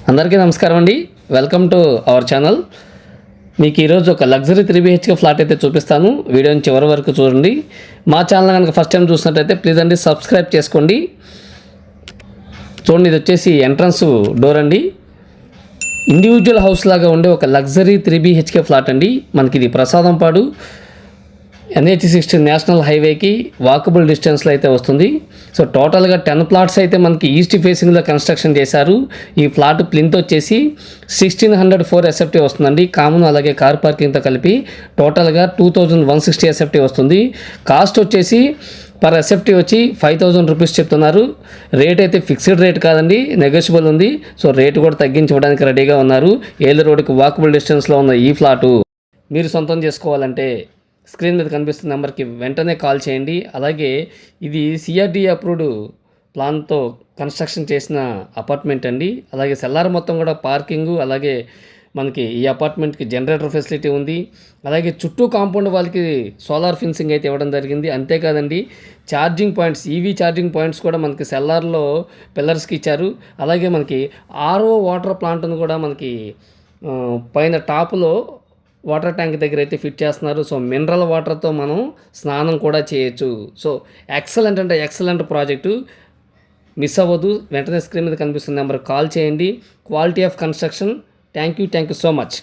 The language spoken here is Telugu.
అందరికీ నమస్కారం అండి. Welcome to our channel. మీకు ఈరోజు ఒక లగ్జరీ 3BHK ఫ్లాట్ అయితే చూపిస్తాను. వీడియోని చివరి వరకు చూడండి. మా ఛానల్ కనుక ఫస్ట్ టైం చూసినట్టయితే ప్లీజ్ అండి సబ్స్క్రైబ్ చేసుకోండి. చూడండి, ఇది వచ్చేసి ఎంట్రన్స్ డోర్ అండి. ఇండివిజువల్ హౌస్ లాగా ఉండే ఒక లగ్జరీ 3BHK ఫ్లాట్ అండి. మనకి ఇది ప్రసాదంపాడు NH-60 నేషనల్ హైవేకి వాకబుల్ డిస్టెన్స్లో అయితే వస్తుంది. సో టోటల్గా 10 ప్లాట్స్ అయితే మనకి ఈస్ట్ ఫేసింగ్లో కన్స్ట్రక్షన్ చేశారు. ఈ ఫ్లాట్ ప్లింత్ వచ్చేసి 1604 SFT వస్తుందండి. కామన్ అలాగే కార్ పార్కింగ్తో కలిపి టోటల్గా 2160 SFT వస్తుంది. కాస్ట్ వచ్చేసి పర్ SFT వచ్చి 5000 రూపీస్ చెప్తున్నారు. రేట్ అయితే ఫిక్స్డ్ రేట్ కాదండి, నెగోషియబుల్ ఉంది. సో రేటు కూడా తగ్గించడానికి రెడీగా ఉన్నారు. ఏలూరు రోడ్డుకి వాకబుల్ డిస్టెన్స్లో ఉన్న ఈ ఫ్లాటు మీరు సొంతం చేసుకోవాలంటే స్క్రీన్ మీద కనిపిస్తున్న నెంబర్కి వెంటనే కాల్ చేయండి. అలాగే ఇది CRD అప్రూవ్డ్ ప్లాన్తో కన్స్ట్రక్షన్ చేసిన అపార్ట్మెంట్ అండి. అలాగే సెల్లార్ మొత్తం కూడా పార్కింగు, అలాగే మనకి ఈ అపార్ట్మెంట్కి జనరేటర్ ఫెసిలిటీ ఉంది. అలాగే చుట్టూ కాంపౌండ్ వాళ్ళకి సోలార్ ఫెన్సింగ్ అయితే ఇవ్వడం జరిగింది. అంతేకాదండి, charging points, EV charging points కూడా మనకి సెల్లార్లో పిల్లర్స్కి ఇచ్చారు. అలాగే మనకి RO వాటర్ ప్లాంట్ను కూడా మనకి పైన టాప్లో వాటర్ ట్యాంక్ దగ్గర అయితే ఫిట్ చేస్తున్నారు. సో మినరల్ వాటర్తో మనం స్నానం కూడా చేయొచ్చు. సో ఎక్సలెంట్ అంటే ఎక్సలెంట్ ప్రాజెక్టు. మిస్ అవ్వదు. వెంటనే స్క్రీన్ మీద కనిపిస్తున్న నెంబర్కి కాల్ చేయండి. Quality of construction. Thank you so much.